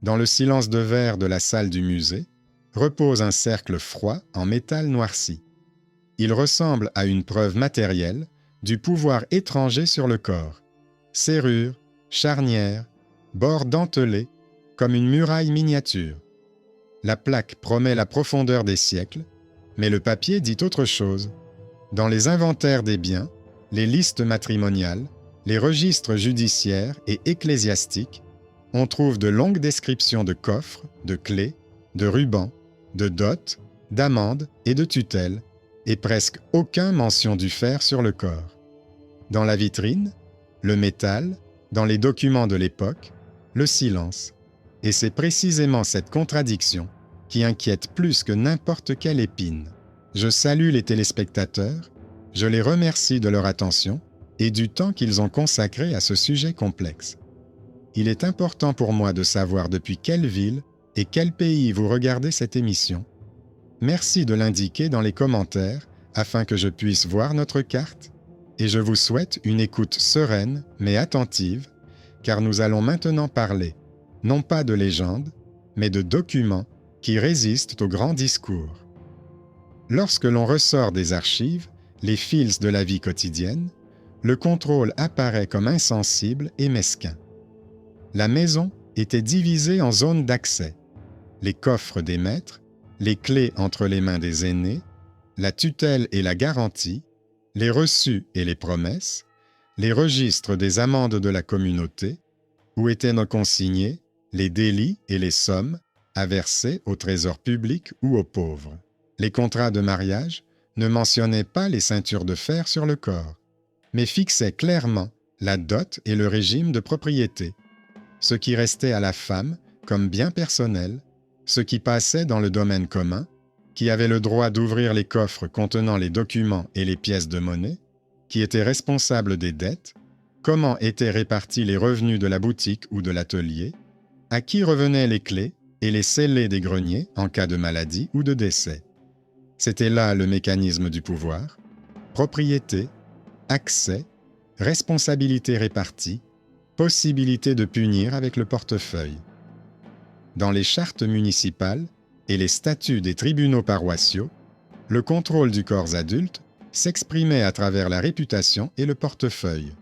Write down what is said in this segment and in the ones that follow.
Dans le silence de verre de la salle du musée, repose un cercle froid en métal noirci. Il ressemble à une preuve matérielle du pouvoir étranger sur le corps. Serrure, charnière, bord dentelé, comme une muraille miniature. La plaque promet la profondeur des siècles, mais le papier dit autre chose. Dans les inventaires des biens, les listes matrimoniales, les registres judiciaires et ecclésiastiques, on trouve de longues descriptions de coffres, de clés, de rubans, de dots, d'amendes et de tutelles, et presque aucune mention du fer sur le corps. Dans la vitrine, le métal, dans les documents de l'époque, le silence. Et c'est précisément cette contradiction qui inquiète plus que n'importe quelle épine. Je salue les téléspectateurs, je les remercie de leur attention et du temps qu'ils ont consacré à ce sujet complexe. Il est important pour moi de savoir depuis quelle ville et quel pays vous regardez cette émission. Merci de l'indiquer dans les commentaires afin que je puisse voir notre carte et je vous souhaite une écoute sereine mais attentive car nous allons maintenant parler non pas de légendes, mais de documents qui résistent au grand discours. Lorsque l'on ressort des archives, les fils de la vie quotidienne, le contrôle apparaît comme insensible et mesquin. La maison était divisée en zones d'accès, les coffres des maîtres, les clés entre les mains des aînés, la tutelle et la garantie, les reçus et les promesses, les registres des amendes de la communauté, où étaient consignés les délits et les sommes à verser au trésor public ou aux pauvres. Les contrats de mariage ne mentionnaient pas les ceintures de fer sur le corps, mais fixaient clairement la dot et le régime de propriété, ce qui restait à la femme comme bien personnel, ce qui passait dans le domaine commun, qui avait le droit d'ouvrir les coffres contenant les documents et les pièces de monnaie, qui était responsable des dettes, comment étaient répartis les revenus de la boutique ou de l'atelier, à qui revenaient les clés et les scellés des greniers en cas de maladie ou de décès. C'était là le mécanisme du pouvoir, propriété, accès, responsabilité répartie, possibilité de punir avec le portefeuille. Dans les chartes municipales et les statuts des tribunaux paroissiaux, le contrôle du corps adulte s'exprimait à travers la réputation et le portefeuille.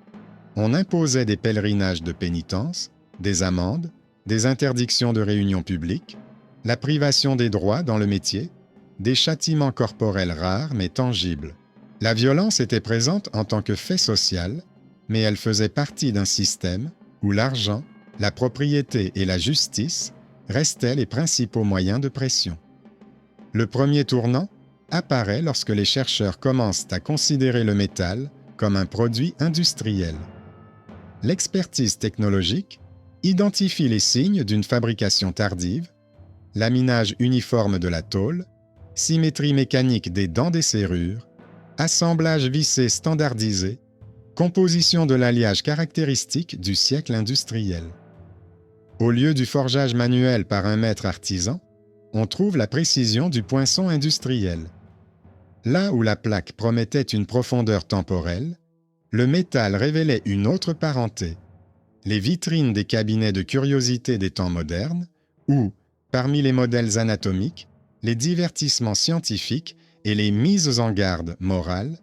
On imposait des pèlerinages de pénitence, des amendes, des interdictions de réunions publiques, la privation des droits dans le métier, des châtiments corporels rares mais tangibles. La violence était présente en tant que fait social, mais elle faisait partie d'un système où l'argent, la propriété et la justice restaient les principaux moyens de pression. Le premier tournant apparaît lorsque les chercheurs commencent à considérer le métal comme un produit industriel. L'expertise technologique identifie les signes d'une fabrication tardive, laminage uniforme de la tôle, symétrie mécanique des dents des serrures, assemblage vissé standardisé, composition de l'alliage caractéristique du siècle industriel. Au lieu du forgeage manuel par un maître artisan, on trouve la précision du poinçon industriel. Là où la plaque promettait une profondeur temporelle, le métal révélait une autre parenté. Les vitrines des cabinets de curiosité des temps modernes, où, parmi les modèles anatomiques, les divertissements scientifiques et les mises en garde morales,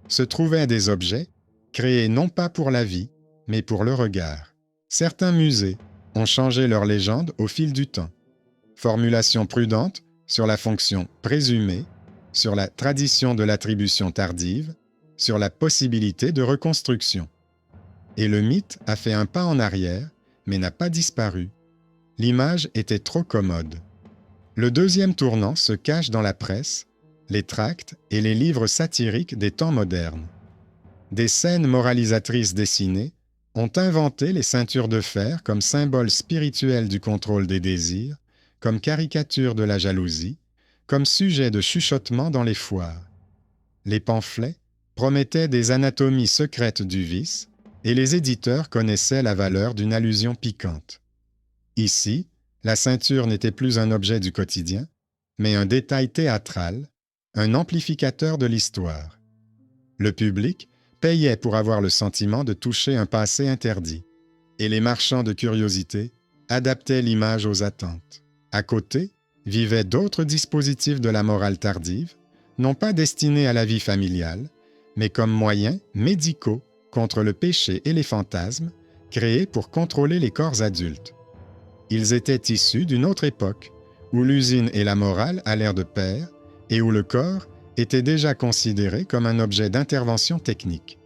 se trouvaient des objets créés non pas pour la vie, mais pour le regard. Certains musées ont changé leur légende au fil du temps. Formulation prudente sur la fonction présumée, sur la tradition de l'attribution tardive, sur la possibilité de reconstruction. Et le mythe a fait un pas en arrière, mais n'a pas disparu. L'image était trop commode. Le deuxième tournant se cache dans la presse, les tracts et les livres satiriques des temps modernes. Des scènes moralisatrices dessinées ont inventé les ceintures de fer comme symbole spirituel du contrôle des désirs, comme caricature de la jalousie, comme sujet de chuchotement dans les foires. Les pamphlets promettaient des anatomies secrètes du vice, et les éditeurs connaissaient la valeur d'une allusion piquante. Ici, la ceinture n'était plus un objet du quotidien, mais un détail théâtral, un amplificateur de l'histoire. Le public payait pour avoir le sentiment de toucher un passé interdit, et les marchands de curiosités adaptait l'image aux attentes. À côté, vivaient d'autres dispositifs de la morale tardive, non pas destinés à la vie familiale, mais comme moyens médicaux contre le péché et les fantasmes, créés pour contrôler les corps adultes. Ils étaient issus d'une autre époque, où l'usine et la morale allèrent de pair, et où le corps était déjà considéré comme un objet d'intervention technique.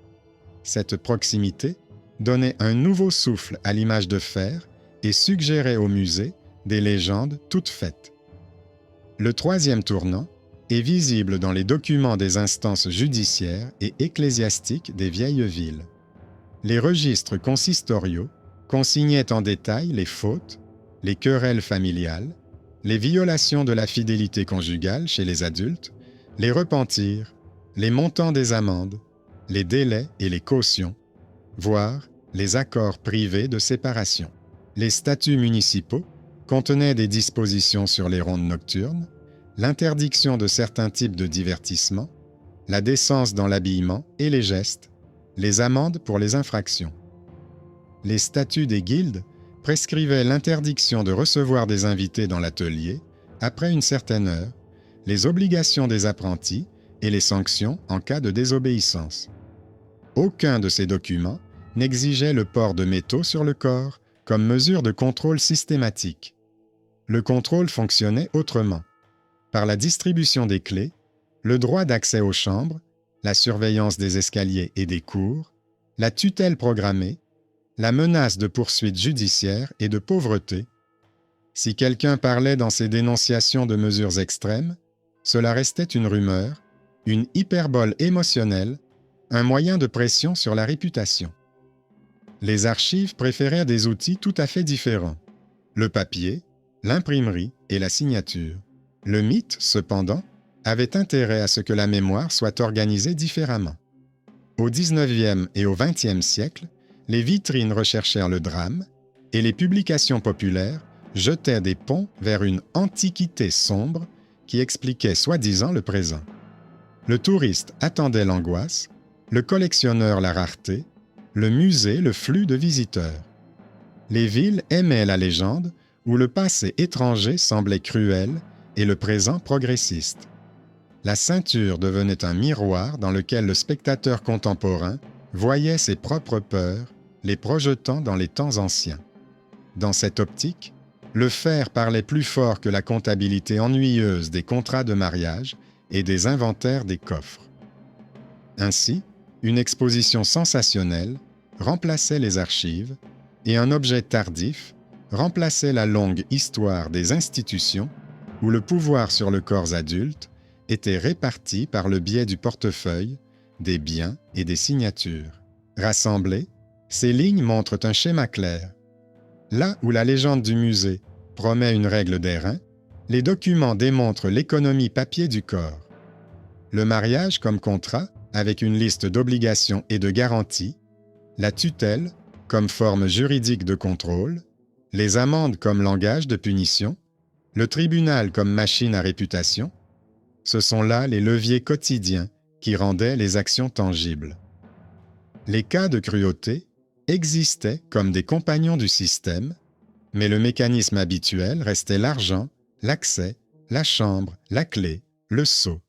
Cette proximité donnait un nouveau souffle à l'image de fer et suggérait au musée des légendes toutes faites. Le troisième tournant est visible dans les documents des instances judiciaires et ecclésiastiques des vieilles villes. Les registres consistoriaux consignaient en détail les fautes, les querelles familiales, les violations de la fidélité conjugale chez les adultes, les repentirs, les montants des amendes, les délais et les cautions, voire les accords privés de séparation. Les statuts municipaux contenaient des dispositions sur les rondes nocturnes, l'interdiction de certains types de divertissements, la décence dans l'habillement et les gestes, les amendes pour les infractions. Les statuts des guildes prescrivaient l'interdiction de recevoir des invités dans l'atelier après une certaine heure, les obligations des apprentis et les sanctions en cas de désobéissance. Aucun de ces documents n'exigeait le port de métaux sur le corps comme mesure de contrôle systématique. Le contrôle fonctionnait autrement. Par la distribution des clés, le droit d'accès aux chambres, la surveillance des escaliers et des cours, la tutelle programmée, la menace de poursuites judiciaires et de pauvreté. Si quelqu'un parlait dans ses dénonciations de mesures extrêmes, cela restait une rumeur, une hyperbole émotionnelle, un moyen de pression sur la réputation. Les archives préférèrent des outils tout à fait différents: le papier, l'imprimerie et la signature. Le mythe, cependant, avait intérêt à ce que la mémoire soit organisée différemment. Au XIXe et au XXe siècle, les vitrines recherchèrent le drame et les publications populaires jetaient des ponts vers une antiquité sombre qui expliquait soi-disant le présent. Le touriste attendait l'angoisse, le collectionneur la rareté, le musée le flux de visiteurs. Les villes aimaient la légende où le passé étranger semblait cruel et le présent progressiste. La ceinture devenait un miroir dans lequel le spectateur contemporain voyait ses propres peurs, les projetant dans les temps anciens. Dans cette optique, le fer parlait plus fort que la comptabilité ennuyeuse des contrats de mariage et des inventaires des coffres. Ainsi, une exposition sensationnelle remplaçait les archives et un objet tardif remplaçait la longue histoire des institutions où le pouvoir sur le corps adulte était réparti par le biais du portefeuille, des biens et des signatures. Rassemblées, ces lignes montrent un schéma clair. Là où la légende du musée promet une règle d'airain, les documents démontrent l'économie papier du corps. Le mariage comme contrat, avec une liste d'obligations et de garanties, la tutelle comme forme juridique de contrôle, les amendes comme langage de punition, le tribunal comme machine à réputation, ce sont là les leviers quotidiens qui rendaient les actions tangibles. Les cas de cruauté existaient comme des compagnons du système, mais le mécanisme habituel restait l'argent, l'accès, la chambre, la clé, le sceau.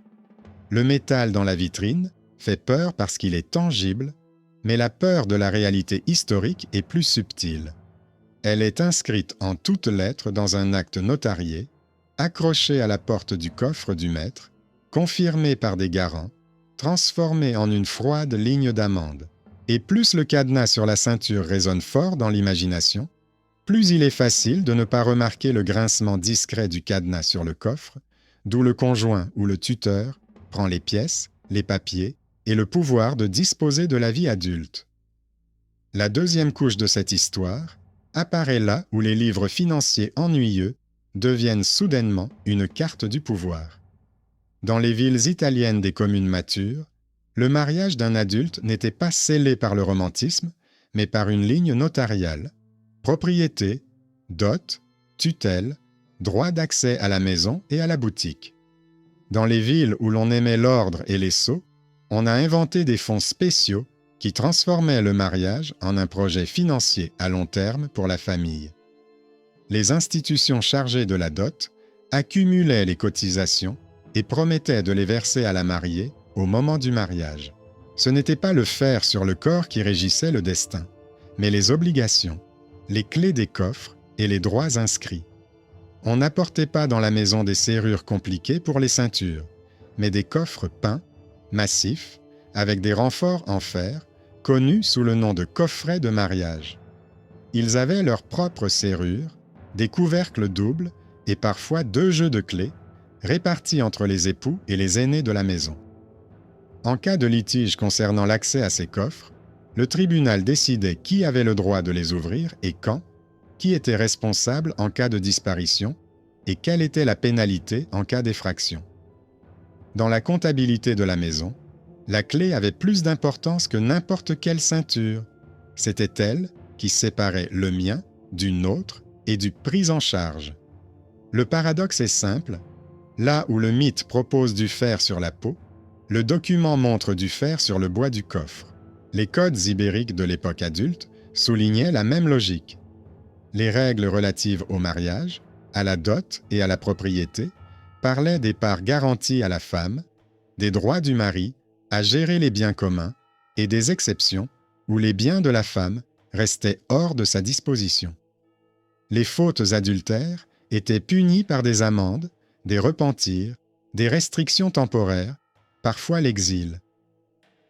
Le métal dans la vitrine fait peur parce qu'il est tangible, mais la peur de la réalité historique est plus subtile. Elle est inscrite en toutes lettres dans un acte notarié, accroché à la porte du coffre du maître, confirmé par des garants, transformé en une froide ligne d'amende. Et plus le cadenas sur la ceinture résonne fort dans l'imagination, plus il est facile de ne pas remarquer le grincement discret du cadenas sur le coffre, d'où le conjoint ou le tuteur prend les pièces, les papiers et le pouvoir de disposer de la vie adulte. La deuxième couche de cette histoire apparaît là où les livres financiers ennuyeux deviennent soudainement une carte du pouvoir. Dans les villes italiennes des communes matures, le mariage d'un adulte n'était pas scellé par le romantisme, mais par une ligne notariale: propriété, dot, tutelle, droit d'accès à la maison et à la boutique. Dans les villes où l'on aimait l'ordre et les sceaux, on a inventé des fonds spéciaux qui transformaient le mariage en un projet financier à long terme pour la famille. les institutions chargées de la dot accumulaient les cotisations et promettaient de les verser à la mariée au moment du mariage. Ce n'était pas le fer sur le corps qui régissait le destin, mais les obligations, les clés des coffres et les droits inscrits. On n'apportait pas dans la maison des serrures compliquées pour les ceintures, mais des coffres peints, massifs, avec des renforts en fer, connus sous le nom de coffrets de mariage. Ils avaient leurs propres serrures, des couvercles doubles et parfois 2 jeux de clés, répartis entre les époux et les aînés de la maison. En cas de litige concernant l'accès à ces coffres, le tribunal décidait qui avait le droit de les ouvrir et quand, qui était responsable en cas de disparition et quelle était la pénalité en cas d'effraction. Dans la comptabilité de la maison, la clé avait plus d'importance que n'importe quelle ceinture. C'était elle qui séparait le mien du nôtre et du pris en charge. Le paradoxe est simple. Là où le mythe propose du fer sur la peau, le document montre du fer sur le bois du coffre. Les codes ibériques de l'époque adulte soulignaient la même logique. Les règles relatives au mariage, à la dot et à la propriété parlaient des parts garanties à la femme, des droits du mari à gérer les biens communs et des exceptions où les biens de la femme restaient hors de sa disposition. Les fautes adultères étaient punies par des amendes, des repentirs, des restrictions temporaires, parfois l'exil.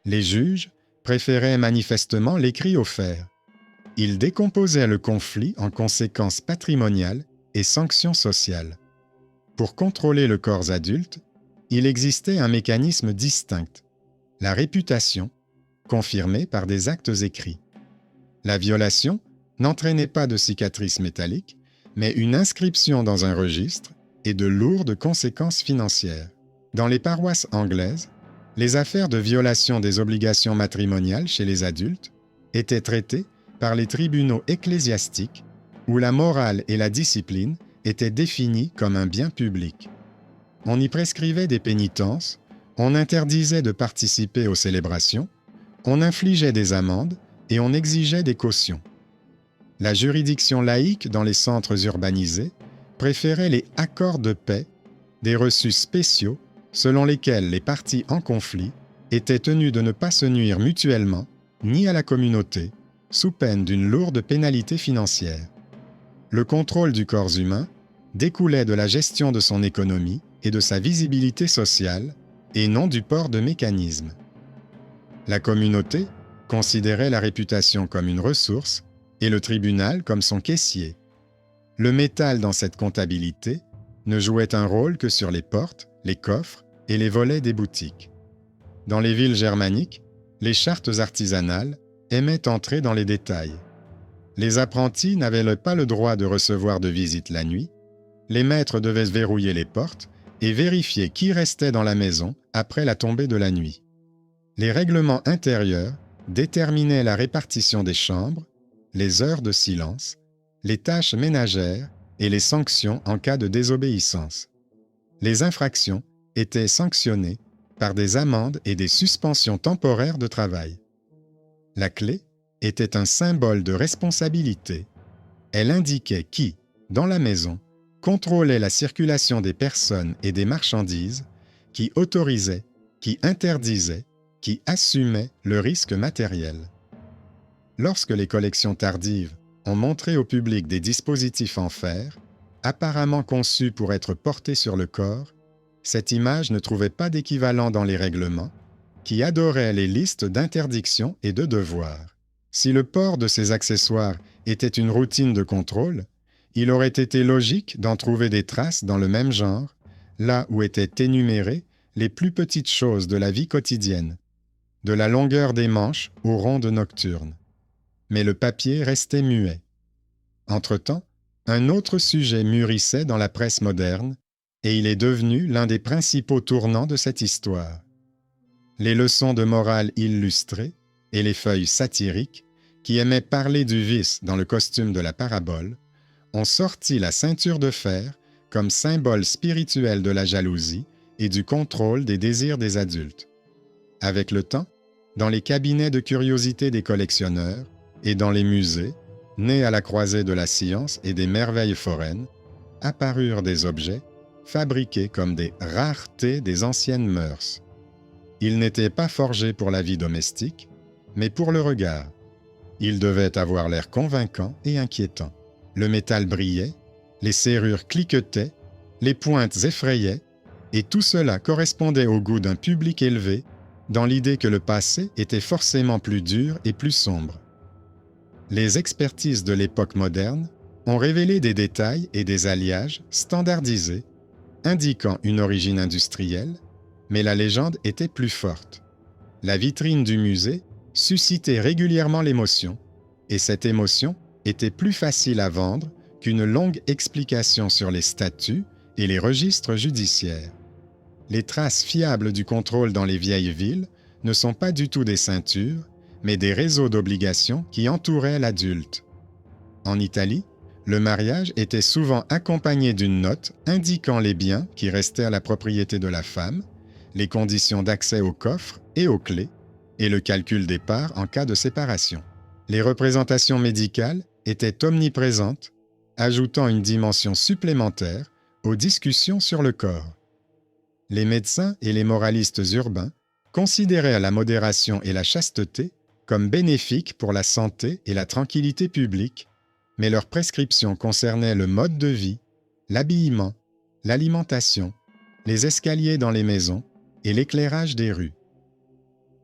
Les juges préféraient manifestement l'écrit au fer. Ils décomposaient le conflit en conséquences patrimoniales et sanctions sociales. Pour contrôler le corps adulte, il existait un mécanisme distinct, la réputation, confirmée par des actes écrits. La violation n'entraînait pas de cicatrices métalliques, mais une inscription dans un registre et de lourdes conséquences financières. Dans les paroisses anglaises, les affaires de violation des obligations matrimoniales chez les adultes étaient traitées par les tribunaux ecclésiastiques où la morale et la discipline étaient définies comme un bien public. On y prescrivait des pénitences, on interdisait de participer aux célébrations, on infligeait des amendes et on exigeait des cautions. La juridiction laïque dans les centres urbanisés préférait les accords de paix, des reçus spéciaux selon lesquels les parties en conflit étaient tenues de ne pas se nuire mutuellement ni à la communauté, sous peine d'une lourde pénalité financière. Le contrôle du corps humain découlait de la gestion de son économie et de sa visibilité sociale, et non du port de mécanismes. La communauté considérait la réputation comme une ressource et le tribunal comme son caissier. Le métal dans cette comptabilité ne jouait un rôle que sur les portes, les coffres et les volets des boutiques. Dans les villes germaniques, les chartes artisanales aimaient entrer dans les détails. Les apprentis n'avaient pas le droit de recevoir de visite la nuit, les maîtres devaient verrouiller les portes et vérifier qui restait dans la maison après la tombée de la nuit. Les règlements intérieurs déterminaient la répartition des chambres, les heures de silence, les tâches ménagères et les sanctions en cas de désobéissance. Les infractions étaient sanctionnées par des amendes et des suspensions temporaires de travail. La clé était un symbole de responsabilité. Elle indiquait qui, dans la maison, contrôlait la circulation des personnes et des marchandises, qui autorisait, qui interdisait, qui assumait le risque matériel. Lorsque les collections tardives ont montré au public des dispositifs en fer, apparemment conçus pour être portés sur le corps, cette image ne trouvait pas d'équivalent dans les règlements, qui adoraient les listes d'interdictions et de devoirs. Si le port de ces accessoires était une routine de contrôle, il aurait été logique d'en trouver des traces dans le même genre, là où étaient énumérées les plus petites choses de la vie quotidienne, de la longueur des manches aux rondes nocturnes. Mais le papier restait muet. Entre-temps, un autre sujet mûrissait dans la presse moderne, et il est devenu l'un des principaux tournants de cette histoire. Les leçons de morale illustrées et les feuilles satiriques, qui aimaient parler du vice dans le costume de la parabole, ont sorti la ceinture de fer comme symbole spirituel de la jalousie et du contrôle des désirs des adultes. Avec le temps, dans les cabinets de curiosité des collectionneurs et dans les musées, Nés à la croisée de la science et des merveilles foraines, apparurent des objets fabriqués comme des raretés des anciennes mœurs. Ils n'étaient pas forgés pour la vie domestique, mais pour le regard. Ils devaient avoir l'air convaincant et inquiétant. Le métal brillait, les serrures cliquetaient, les pointes effrayaient, et tout cela correspondait au goût d'un public élevé, dans l'idée que le passé était forcément plus dur et plus sombre. Les expertises de l'époque moderne ont révélé des détails et des alliages standardisés, indiquant une origine industrielle, mais la légende était plus forte. La vitrine du musée suscitait régulièrement l'émotion, et cette émotion était plus facile à vendre qu'une longue explication sur les statuts et les registres judiciaires. Les traces fiables du contrôle dans les vieilles villes ne sont pas du tout des ceintures, mais des réseaux d'obligations qui entouraient l'adulte. En Italie, le mariage était souvent accompagné d'une note indiquant les biens qui restaient à la propriété de la femme, les conditions d'accès aux coffres et aux clés, et le calcul des parts en cas de séparation. Les représentations médicales étaient omniprésentes, ajoutant une dimension supplémentaire aux discussions sur le corps. Les médecins et les moralistes urbains considéraient la modération et la chasteté comme bénéfiques pour la santé et la tranquillité publique, mais leurs prescriptions concernaient le mode de vie, l'habillement, l'alimentation, les escaliers dans les maisons et l'éclairage des rues.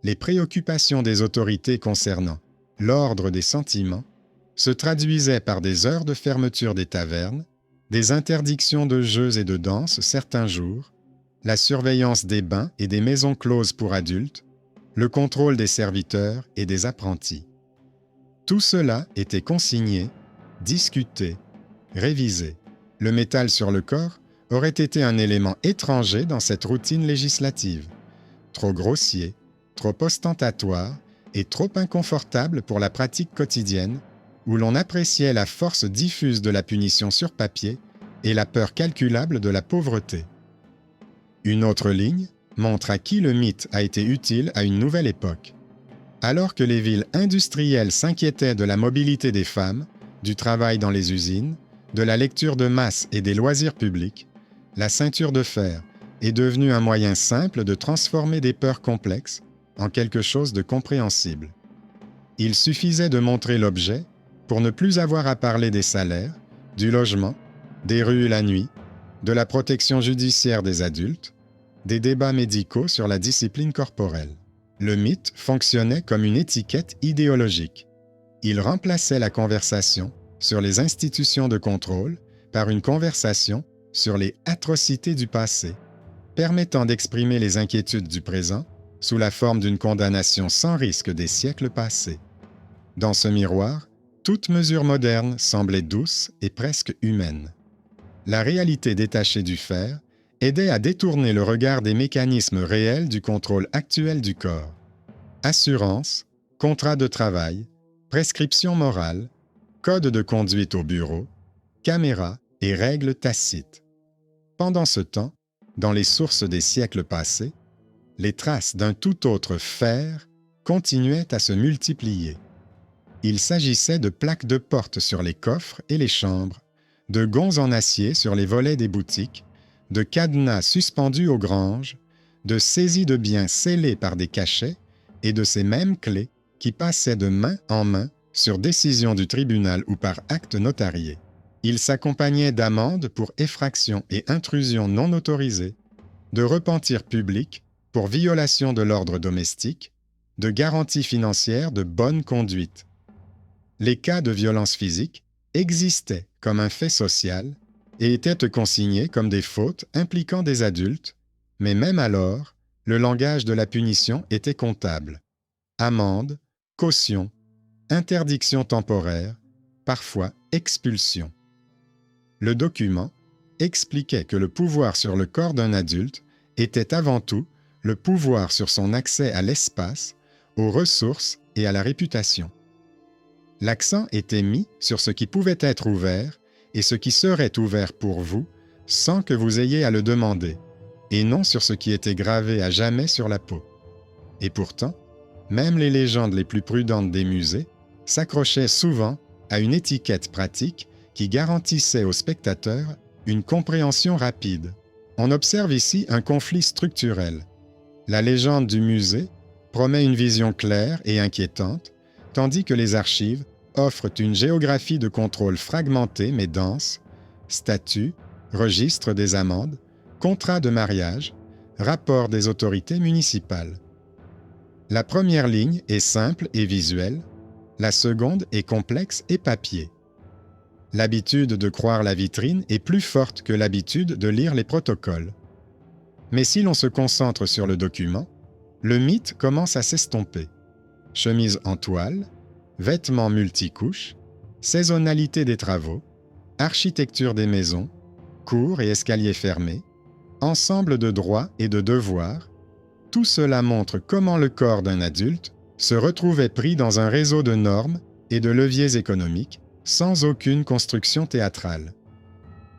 Les préoccupations des autorités concernant l'ordre des sentiments se traduisaient par des heures de fermeture des tavernes, des interdictions de jeux et de danses certains jours, la surveillance des bains et des maisons closes pour adultes, le contrôle des serviteurs et des apprentis. Tout cela était consigné, discuté, révisé. Le métal sur le corps aurait été un élément étranger dans cette routine législative, trop grossier, trop ostentatoire et trop inconfortable pour la pratique quotidienne, où l'on appréciait la force diffuse de la punition sur papier et la peur calculable de la pauvreté. Une autre ligne montre à qui le mythe a été utile à une nouvelle époque. Alors que les villes industrielles s'inquiétaient de la mobilité des femmes, du travail dans les usines, de la lecture de masse et des loisirs publics, la ceinture de fer est devenue un moyen simple de transformer des peurs complexes en quelque chose de compréhensible. Il suffisait de montrer l'objet pour ne plus avoir à parler des salaires, du logement, des rues la nuit, de la protection judiciaire des adultes, des débats médicaux sur la discipline corporelle. Le mythe fonctionnait comme une étiquette idéologique. Il remplaçait la conversation sur les institutions de contrôle par une conversation sur les atrocités du passé, permettant d'exprimer les inquiétudes du présent sous la forme d'une condamnation sans risque des siècles passés. Dans ce miroir, toute mesure moderne semblait douce et presque humaine. La réalité détachée du faire aidait à détourner le regard des mécanismes réels du contrôle actuel du corps. Assurance, contrat de travail, prescription morale, code de conduite au bureau, caméras et règles tacites. Pendant ce temps, dans les sources des siècles passés, les traces d'un tout autre faire continuaient à se multiplier. Il s'agissait de plaques de porte sur les coffres et les chambres, de gonds en acier sur les volets des boutiques, de cadenas suspendus aux granges, de saisies de biens scellés par des cachets et de ces mêmes clés qui passaient de main en main sur décision du tribunal ou par acte notarié. Il s'accompagnait d'amendes pour effraction et intrusion non autorisée, de repentir public pour violation de l'ordre domestique, de garanties financières de bonne conduite. Les cas de violence physique existaient comme un fait social et étaient consignés comme des fautes impliquant des adultes, mais même alors, le langage de la punition était comptable. Amende, caution, interdiction temporaire, parfois expulsion. Le document expliquait que le pouvoir sur le corps d'un adulte était avant tout le pouvoir sur son accès à l'espace, aux ressources et à la réputation. L'accent était mis sur ce qui pouvait être ouvert et ce qui serait ouvert pour vous sans que vous ayez à le demander, et non sur ce qui était gravé à jamais sur la peau. Et pourtant, même les légendes les plus prudentes des musées s'accrochaient souvent à une étiquette pratique qui garantissait aux spectateurs une compréhension rapide. On observe ici un conflit structurel. La légende du musée promet une vision claire et inquiétante, tandis que les archives offrent une géographie de contrôle fragmentée mais dense, statuts, registres des amendes, contrats de mariage, rapports des autorités municipales. La première ligne est simple et visuelle, la seconde est complexe et papier. L'habitude de croire la vitrine est plus forte que l'habitude de lire les protocoles. Mais si l'on se concentre sur le document, le mythe commence à s'estomper. Chemise en toile, vêtements multicouches, saisonnalité des travaux, architecture des maisons, cours et escaliers fermés, ensemble de droits et de devoirs, tout cela montre comment le corps d'un adulte se retrouvait pris dans un réseau de normes et de leviers économiques sans aucune construction théâtrale.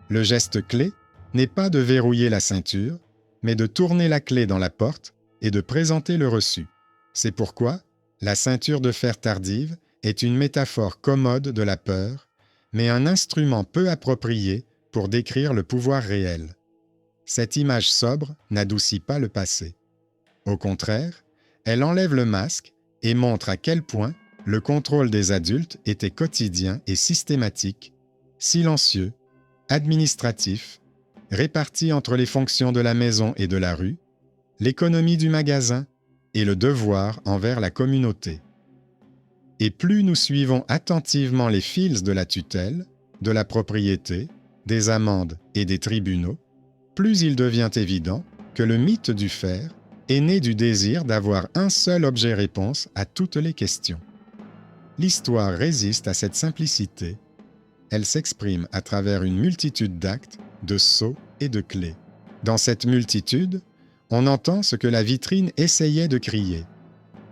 Le geste clé n'est pas de verrouiller la ceinture, mais de tourner la clé dans la porte et de présenter le reçu. C'est pourquoi la ceinture de fer tardive est une métaphore commode de la peur, mais un instrument peu approprié pour décrire le pouvoir réel. Cette image sobre n'adoucit pas le passé. Au contraire, elle enlève le masque et montre à quel point le contrôle des adultes était quotidien et systématique, silencieux, administratif, réparti entre les fonctions de la maison et de la rue, l'économie du magasin et le devoir envers la communauté. Et plus nous suivons attentivement les fils de la tutelle, de la propriété, des amendes et des tribunaux, plus il devient évident que le mythe du fer est né du désir d'avoir un seul objet-réponse à toutes les questions. L'histoire résiste à cette simplicité. Elle s'exprime à travers une multitude d'actes, de sceaux et de clés. Dans cette multitude, on entend ce que la vitrine essayait de crier.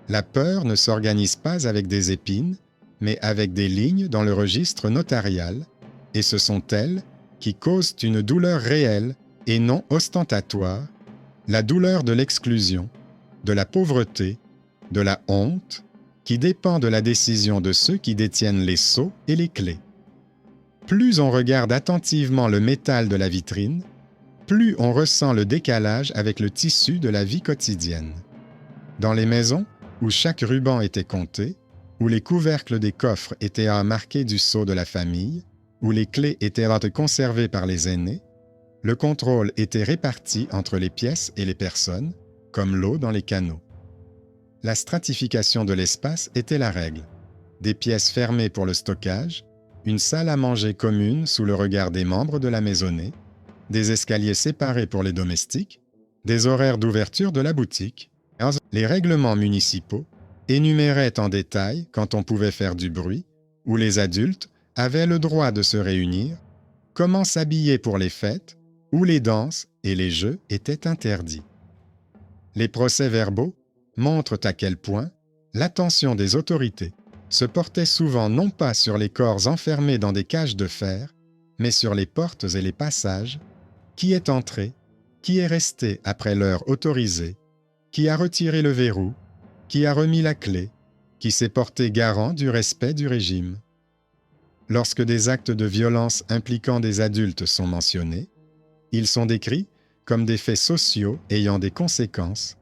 La peur ne s'organise pas avec des épines, mais avec des lignes dans le registre notarial, et ce sont elles qui causent une douleur réelle et non ostentatoire, la douleur de l'exclusion, de la pauvreté, de la honte, qui dépend de la décision de ceux qui détiennent les sceaux et les clés. Plus on regarde attentivement le métal de la vitrine, plus on ressent le décalage avec le tissu de la vie quotidienne. Dans les maisons, où chaque ruban était compté, où les couvercles des coffres étaient marqués du sceau de la famille, où les clés étaient conservées par les aînés, le contrôle était réparti entre les pièces et les personnes, comme l'eau dans les canaux. La stratification de l'espace était la règle. Des pièces fermées pour le stockage, une salle à manger commune sous le regard des membres de la maisonnée, des escaliers séparés pour les domestiques, des horaires d'ouverture de la boutique. Les règlements municipaux énuméraient en détail quand on pouvait faire du bruit, où les adultes avaient le droit de se réunir, comment s'habiller pour les fêtes, où les danses et les jeux étaient interdits. Les procès-verbaux montrent à quel point l'attention des autorités se portait souvent non pas sur les corps enfermés dans des cages de fer, mais sur les portes et les passages, qui est entré, qui est resté après l'heure autorisée, qui a retiré le verrou, qui a remis la clé, qui s'est porté garant du respect du régime. Lorsque des actes de violence impliquant des adultes sont mentionnés, ils sont décrits comme des faits sociaux ayant des conséquences,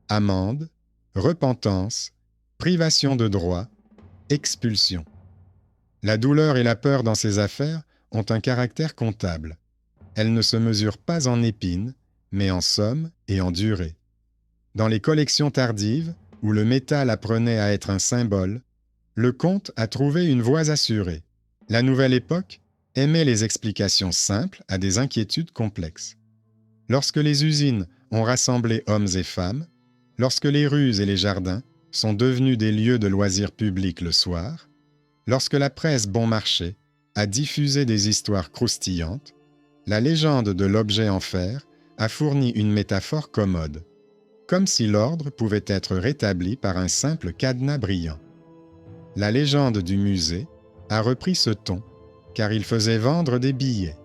amende, repentance, privation de droits, expulsion. La douleur et la peur dans ces affaires ont un caractère comptable. Elles ne se mesurent pas en épines, mais en somme et en durée. Dans les collections tardives, où le métal apprenait à être un symbole, le conte a trouvé une voie assurée. La nouvelle époque aimait les explications simples à des inquiétudes complexes. Lorsque les usines ont rassemblé hommes et femmes, lorsque les rues et les jardins sont devenus des lieux de loisirs publics le soir, lorsque la presse bon marché a diffusé des histoires croustillantes, la légende de l'objet en fer a fourni une métaphore commode, comme si l'ordre pouvait être rétabli par un simple cadenas brillant. La légende du musée a repris ce ton, car il faisait vendre des billets.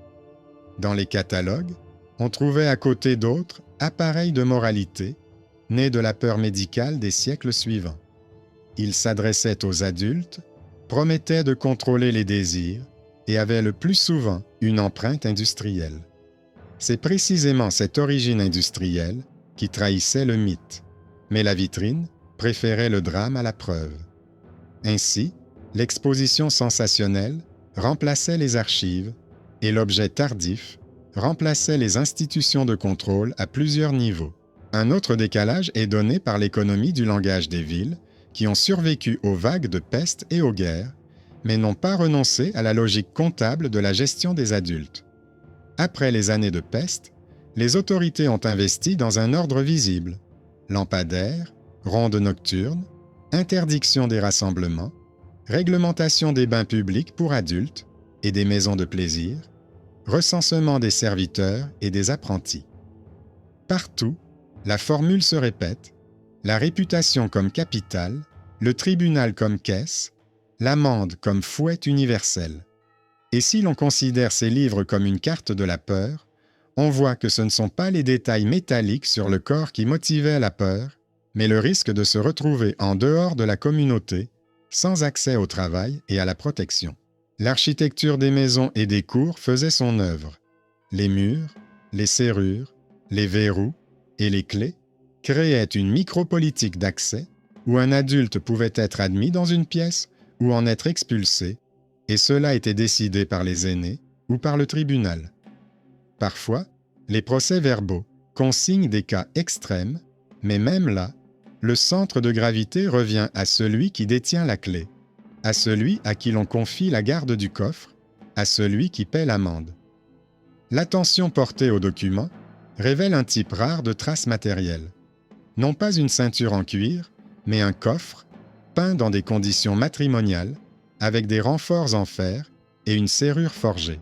Dans les catalogues, on trouvait à côté d'autres appareils de moralité, nés de la peur médicale des siècles suivants. Il s'adressait aux adultes, promettait de contrôler les désirs et avait le plus souvent une empreinte industrielle. C'est précisément cette origine industrielle qui trahissait le mythe, mais la vitrine préférait le drame à la preuve. Ainsi, l'exposition sensationnelle remplaçait les archives et l'objet tardif remplaçait les institutions de contrôle à plusieurs niveaux. Un autre décalage est donné par l'économie du langage des villes qui ont survécu aux vagues de peste et aux guerres, mais n'ont pas renoncé à la logique comptable de la gestion des adultes. Après les années de peste, les autorités ont investi dans un ordre visible: lampadaires, rondes nocturnes, interdiction des rassemblements, réglementation des bains publics pour adultes et des maisons de plaisir, recensement des serviteurs et des apprentis. Partout, la formule se répète: la réputation comme capital, le tribunal comme caisse, l'amende comme fouet universel. Et si l'on considère ces livres comme une carte de la peur, on voit que ce ne sont pas les détails métalliques sur le corps qui motivaient la peur, mais le risque de se retrouver en dehors de la communauté, sans accès au travail et à la protection. L'architecture des maisons et des cours faisait son œuvre. Les murs, les serrures, les verrous et les clés créaient une micropolitique d'accès où un adulte pouvait être admis dans une pièce ou en être expulsé, et cela était décidé par les aînés ou par le tribunal. Parfois, les procès-verbaux consignent des cas extrêmes, mais même là, le centre de gravité revient à celui qui détient la clé, à celui à qui l'on confie la garde du coffre, à celui qui paie l'amende. L'attention portée aux documents révèle un type rare de traces matérielles. Non pas une ceinture en cuir, mais un coffre, peint dans des conditions matrimoniales, avec des renforts en fer et une serrure forgée.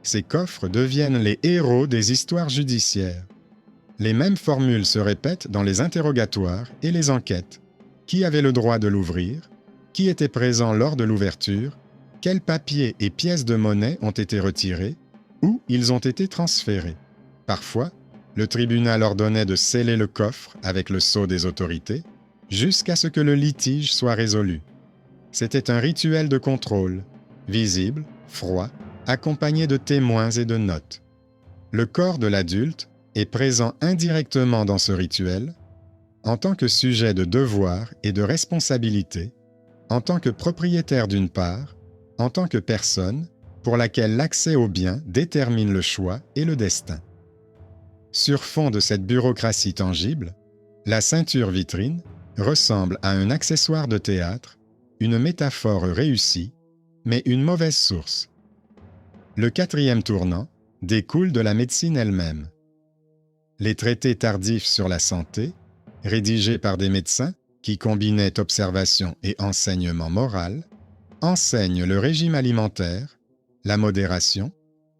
Ces coffres deviennent les héros des histoires judiciaires. Les mêmes formules se répètent dans les interrogatoires et les enquêtes. Qui avait le droit de l'ouvrir? Qui était présent lors de l'ouverture? Quels papiers et pièces de monnaie ont été retirés? Où ils ont été transférés? Parfois, le tribunal ordonnait de sceller le coffre avec le sceau des autorités, jusqu'à ce que le litige soit résolu. C'était un rituel de contrôle, visible, froid, accompagné de témoins et de notes. Le corps de l'adulte est présent indirectement dans ce rituel, en tant que sujet de devoir et de responsabilité, en tant que propriétaire d'une part, en tant que personne pour laquelle l'accès aux biens détermine le choix et le destin. Sur fond de cette bureaucratie tangible, la ceinture vitrine ressemble à un accessoire de théâtre, une métaphore réussie, mais une mauvaise source. Le quatrième tournant découle de la médecine elle-même. Les traités tardifs sur la santé, rédigés par des médecins qui combinaient observation et enseignement moral, enseignent le régime alimentaire, la modération,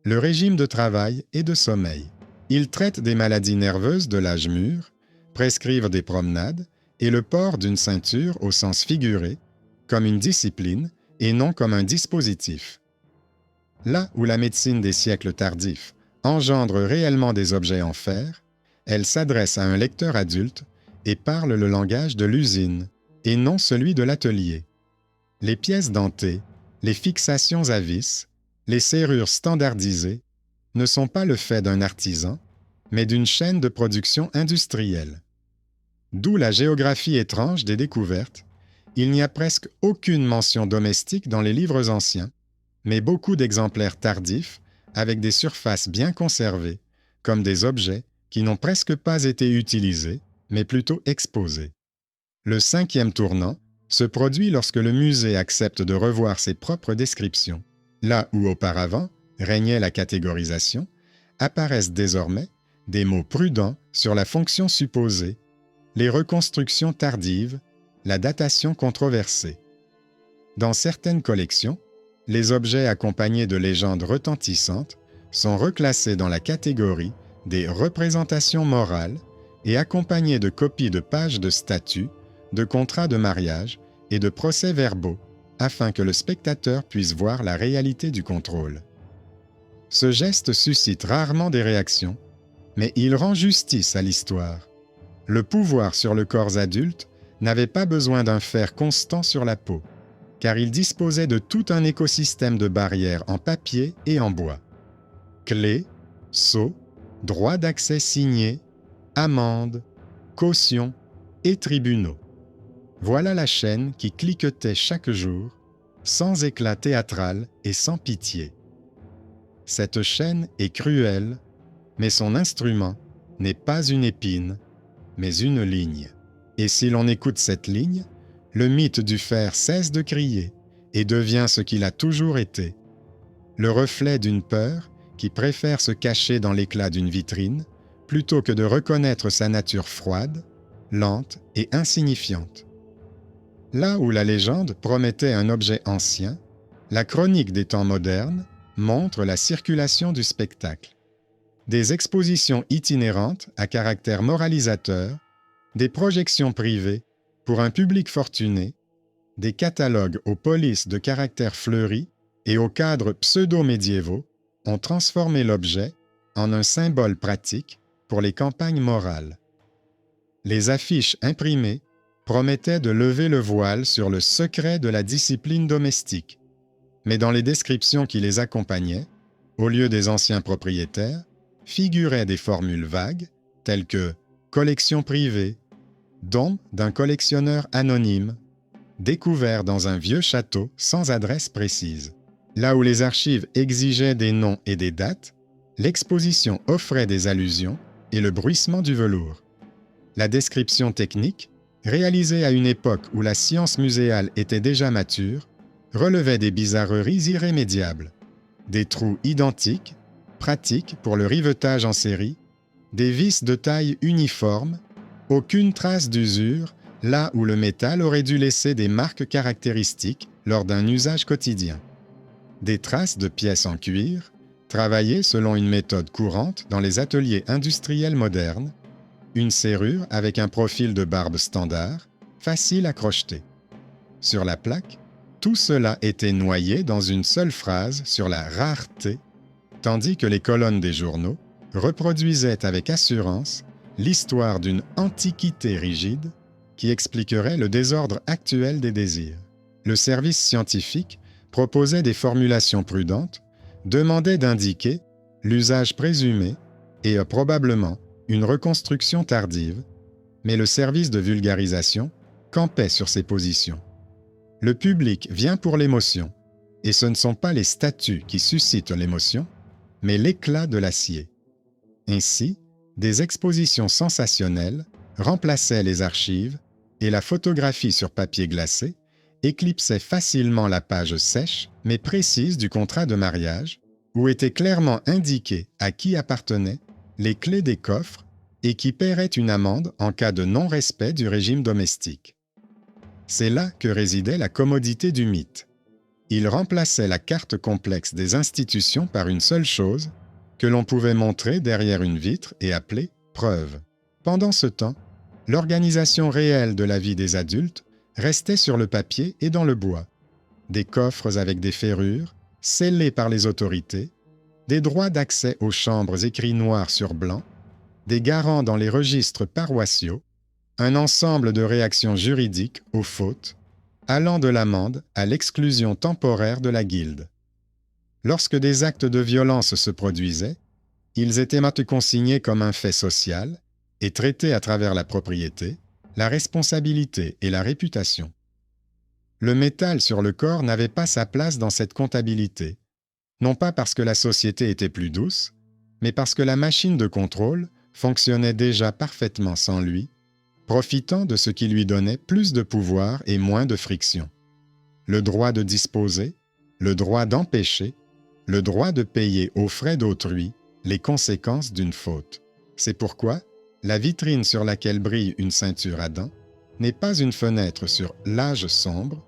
le régime de travail et de sommeil. Ils traitent des maladies nerveuses de l'âge mûr, prescrivent des promenades et le port d'une ceinture au sens figuré, comme une discipline et non comme un dispositif. Là où la médecine des siècles tardifs engendre réellement des objets en fer, elle s'adresse à un lecteur adulte et parle le langage de l'usine et non celui de l'atelier. Les pièces dentées, les fixations à vis, les serrures standardisées ne sont pas le fait d'un artisan, mais d'une chaîne de production industrielle. D'où la géographie étrange des découvertes. Il n'y a presque aucune mention domestique dans les livres anciens, mais beaucoup d'exemplaires tardifs avec des surfaces bien conservées, comme des objets qui n'ont presque pas été utilisés, mais plutôt exposés. Le cinquième tournant se produit lorsque le musée accepte de revoir ses propres descriptions. Là où auparavant régnait la catégorisation, apparaissent désormais des mots prudents sur la fonction supposée, les reconstructions tardives, la datation controversée. Dans certaines collections, les objets accompagnés de légendes retentissantes sont reclassés dans la catégorie des représentations morales et accompagnés de copies de pages de statuts, de contrats de mariage et de procès-verbaux, afin que le spectateur puisse voir la réalité du contrôle. Ce geste suscite rarement des réactions, mais il rend justice à l'histoire. Le pouvoir sur le corps adulte n'avait pas besoin d'un fer constant sur la peau. car il disposait de tout un écosystème de barrières en papier et en bois. Clés, sceaux, droits d'accès signés, amendes, cautions et tribunaux. Voilà la chaîne qui cliquetait chaque jour, sans éclat théâtral et sans pitié. Cette chaîne est cruelle, mais son instrument n'est pas une épine, mais une ligne. Et si l'on écoute cette ligne, le mythe du fer cesse de crier et devient ce qu'il a toujours été, le reflet d'une peur qui préfère se cacher dans l'éclat d'une vitrine plutôt que de reconnaître sa nature froide, lente et insignifiante. Là où la légende promettait un objet ancien, la chronique des temps modernes montre la circulation du spectacle. Des expositions itinérantes à caractère moralisateur, des projections privées pour un public fortuné, des catalogues aux polices de caractère fleuri et aux cadres pseudo-médiévaux ont transformé l'objet en un symbole pratique pour les campagnes morales. Les affiches imprimées promettaient de lever le voile sur le secret de la discipline domestique, mais dans les descriptions qui les accompagnaient, au lieu des anciens propriétaires, figuraient des formules vagues telles que « collection privée »,« don d'un collectionneur anonyme », découvert dans un vieux château sans adresse précise. Là où les archives exigeaient des noms et des dates, l'exposition offrait des allusions et le bruissement du velours. La description technique, réalisée à une époque où la science muséale était déjà mature, relevait des bizarreries irrémédiables, des trous identiques, pratiques pour le rivetage en série, des vis de taille uniforme, aucune trace d'usure là où le métal aurait dû laisser des marques caractéristiques lors d'un usage quotidien. Des traces de pièces en cuir, travaillées selon une méthode courante dans les ateliers industriels modernes, une serrure avec un profil de barbe standard, facile à crocheter. Sur la plaque, tout cela était noyé dans une seule phrase sur la rareté, tandis que les colonnes des journaux reproduisaient avec assurance l'histoire d'une antiquité rigide qui expliquerait le désordre actuel des désirs. Le service scientifique proposait des formulations prudentes, demandait d'indiquer l'usage présumé et probablement une reconstruction tardive, mais le service de vulgarisation campait sur ses positions. Le public vient pour l'émotion, et ce ne sont pas les statues qui suscitent l'émotion, mais l'éclat de l'acier. Ainsi, des expositions sensationnelles remplaçaient les archives et la photographie sur papier glacé éclipsait facilement la page sèche mais précise du contrat de mariage, où étaient clairement indiquées à qui appartenaient les clés des coffres et qui paierait une amende en cas de non-respect du régime domestique. C'est là que résidait la commodité du mythe. Il remplaçait la carte complexe des institutions par une seule chose, que l'on pouvait montrer derrière une vitre et appeler « preuve ». Pendant ce temps, l'organisation réelle de la vie des adultes restait sur le papier et dans le bois. Des coffres avec des ferrures, scellés par les autorités, des droits d'accès aux chambres écrits noir sur blanc, des garants dans les registres paroissiaux, un ensemble de réactions juridiques aux fautes, allant de l'amende à l'exclusion temporaire de la guilde. Lorsque des actes de violence se produisaient, ils étaient maintenant consignés comme un fait social et traités à travers la propriété, la responsabilité et la réputation. Le métal sur le corps n'avait pas sa place dans cette comptabilité, non pas parce que la société était plus douce, mais parce que la machine de contrôle fonctionnait déjà parfaitement sans lui, profitant de ce qui lui donnait plus de pouvoir et moins de friction. Le droit de disposer, le droit d'empêcher, le droit de payer aux frais d'autrui les conséquences d'une faute. C'est pourquoi la vitrine sur laquelle brille une ceinture à dents n'est pas une fenêtre sur l'âge sombre,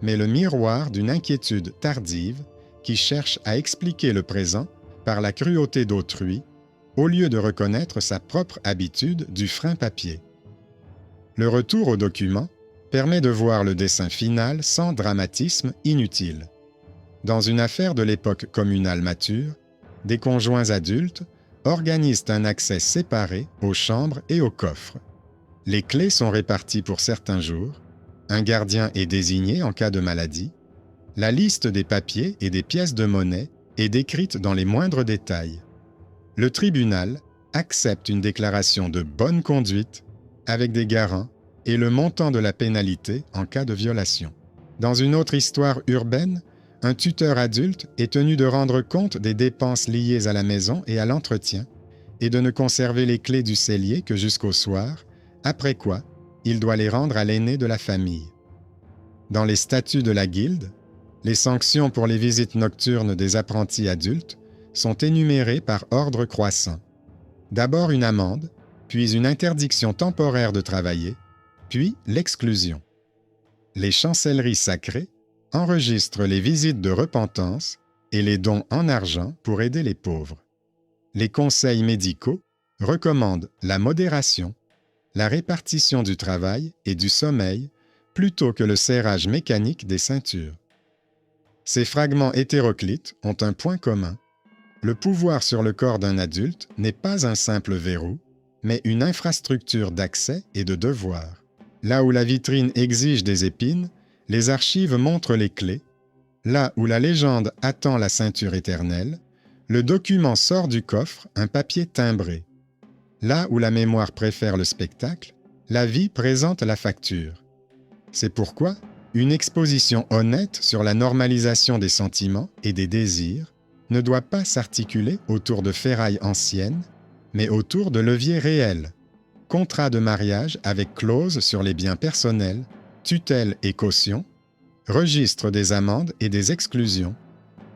mais le miroir d'une inquiétude tardive qui cherche à expliquer le présent par la cruauté d'autrui, au lieu de reconnaître sa propre habitude du frein papier. Le retour au document permet de voir le dessin final sans dramatisme inutile. Dans une affaire de l'époque communale mature, des conjoints adultes organisent un accès séparé aux chambres et aux coffres. Les clés sont réparties pour certains jours, un gardien est désigné en cas de maladie, La liste des papiers et des pièces de monnaie est décrite dans les moindres détails. Le tribunal accepte une déclaration de bonne conduite avec des garants et le montant de la pénalité en cas de violation. Dans une autre histoire urbaine, un tuteur adulte est tenu de rendre compte des dépenses liées à la maison et à l'entretien et de ne conserver les clés du cellier que jusqu'au soir, après quoi il doit les rendre à l'aîné de la famille. Dans les statuts de la guilde, les sanctions pour les visites nocturnes des apprentis adultes sont énumérées par ordre croissant. D'abord une amende, puis une interdiction temporaire de travailler, puis l'exclusion. Les chancelleries sacrées enregistrent les visites de repentance et les dons en argent pour aider les pauvres. Les conseils médicaux recommandent la modération, la répartition du travail et du sommeil plutôt que le serrage mécanique des ceintures. Ces fragments hétéroclites ont un point commun. Le pouvoir sur le corps d'un adulte n'est pas un simple verrou, mais une infrastructure d'accès et de devoir. Là où la vitrine exige des épines, les archives montrent les clés. Là où la légende attend la ceinture éternelle, le document sort du coffre un papier timbré. Là où la mémoire préfère le spectacle, la vie présente la facture. C'est pourquoi une exposition honnête sur la normalisation des sentiments et des désirs ne doit pas s'articuler autour de ferrailles anciennes, mais autour de leviers réels. Contrat de mariage avec clause sur les biens personnels, tutelle et caution, registre des amendes et des exclusions,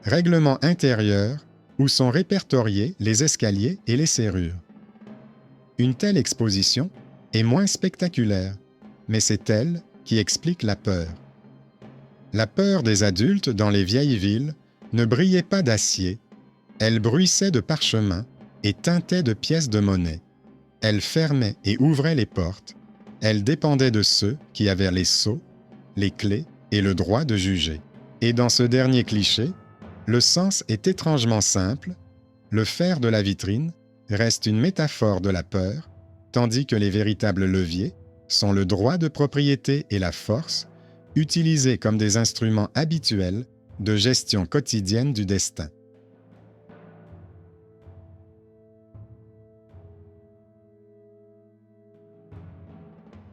règlement intérieur où sont répertoriés les escaliers et les serrures. Une telle exposition est moins spectaculaire, mais c'est elle qui explique la peur. La peur des adultes dans les vieilles villes ne brillait pas d'acier, elle bruissait de parchemin et teintait de pièces de monnaie. Elle fermait et ouvrait les portes, elle dépendait de ceux qui avaient les sceaux, les clés et le droit de juger. Et dans ce dernier cliché, le sens est étrangement simple, le fer de la vitrine reste une métaphore de la peur, tandis que les véritables leviers sont le droit de propriété et la force, utilisés comme des instruments habituels de gestion quotidienne du destin.